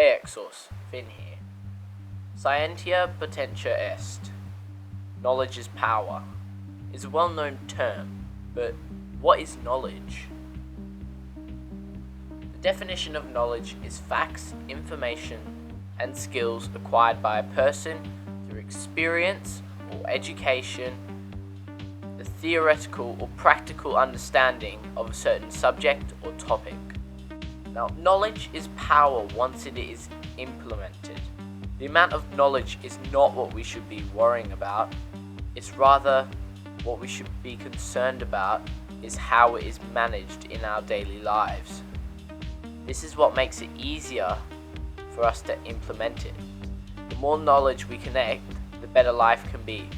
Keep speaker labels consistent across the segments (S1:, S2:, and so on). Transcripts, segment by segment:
S1: Hey Exos, Finn here. Scientia potentia est. Knowledge is power is a well-known term, but what is knowledge? The definition of knowledge is facts, information, and skills acquired by a person through experience or education, the theoretical or practical understanding of a certain subject or topic. Now, knowledge is power once it is implemented. The amount of knowledge is not what we should be worrying about. It's rather what we should be concerned about is how it is managed in our daily lives. This is what makes it easier for us to implement it. The more knowledge we connect, the better life can be.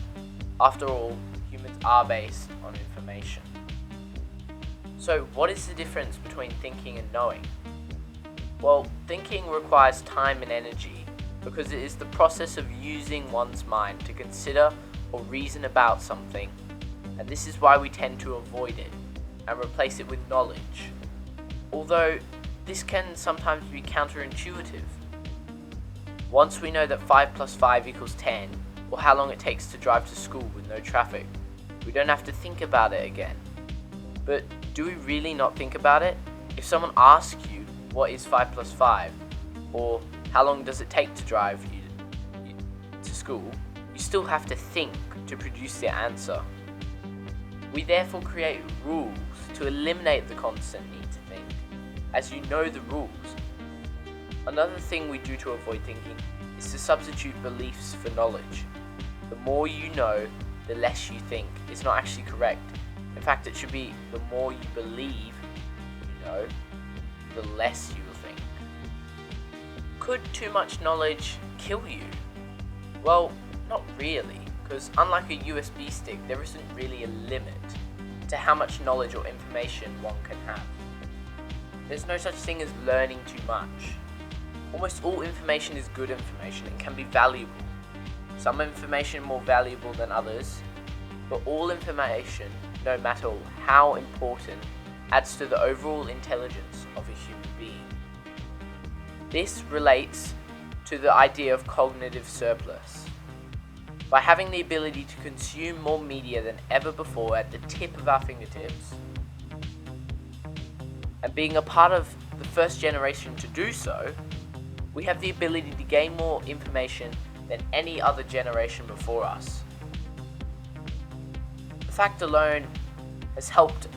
S1: After all, humans are based on information. So, what is the difference between thinking and knowing? Well, thinking requires time and energy because it is the process of using one's mind to consider or reason about something, and this is why we tend to avoid it and replace it with knowledge. Although this can sometimes be counterintuitive. Once we know that 5 plus 5 equals 10, or how long it takes to drive to school with no traffic, we don't have to think about it again. But do we really not think about it? If someone asks you, what is 5 plus 5? Or how long does it take to drive you to school? You still have to think to produce the answer. We therefore create rules to eliminate the constant need to think, as you know the rules. Another thing we do to avoid thinking is to substitute beliefs for knowledge. The more you know, the less you think. It's not actually correct. In fact, it should be the more you believe you know, the less you will think. Could too much knowledge kill you? Well, not really, because unlike a USB stick, there isn't really a limit to how much knowledge or information one can have. There's no such thing as learning too much. Almost all information is good information and can be valuable. Some information more valuable than others, but all information, no matter how important, adds to the overall intelligence of a human being. This relates to the idea of cognitive surplus. By having the ability to consume more media than ever before at the tip of our fingertips, and being a part of the first generation to do so, we have the ability to gain more information than any other generation before us. The fact alone has helped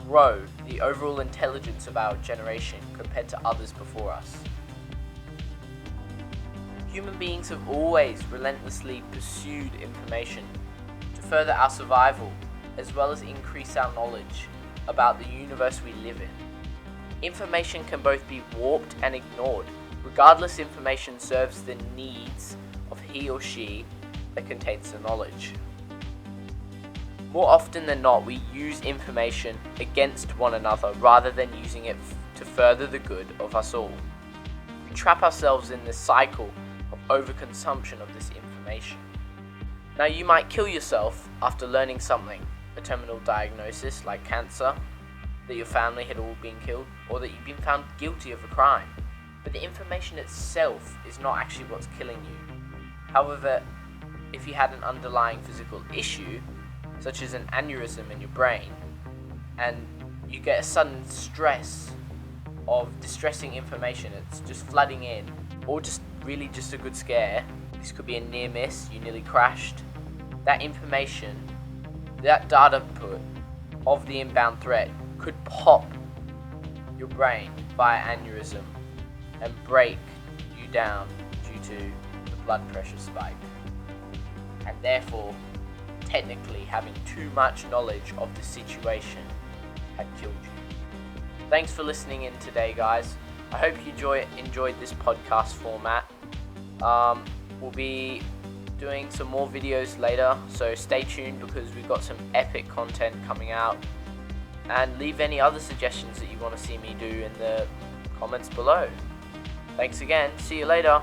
S1: grow the overall intelligence of our generation compared to others before us. Human beings have always relentlessly pursued information to further our survival, as well as increase our knowledge about the universe we live in. Information can both be warped and ignored. Regardless, information serves the needs of he or she that contains the knowledge. More often than not, we use information against one another rather than using it to further the good of us all. We trap ourselves in this cycle of overconsumption of this information. Now, you might kill yourself after learning something, a terminal diagnosis like cancer, that your family had all been killed, or that you've been found guilty of a crime. But the information itself is not actually what's killing you. However, if you had an underlying physical issue, such as an aneurysm in your brain, and you get a sudden stress of distressing information, it's just flooding in, or just really just a good scare, this could be a near miss, you nearly crashed, that information, that data input of the inbound threat could pop your brain via aneurysm and break you down due to the blood pressure spike, and therefore technically having too much knowledge of the situation had killed you. Thanks for listening in today, guys. I hope you enjoyed this podcast format. We'll be doing some more videos later, so stay tuned because we've got some epic content coming out, and leave any other suggestions that you want to see me do in the comments below. Thanks again, see you later.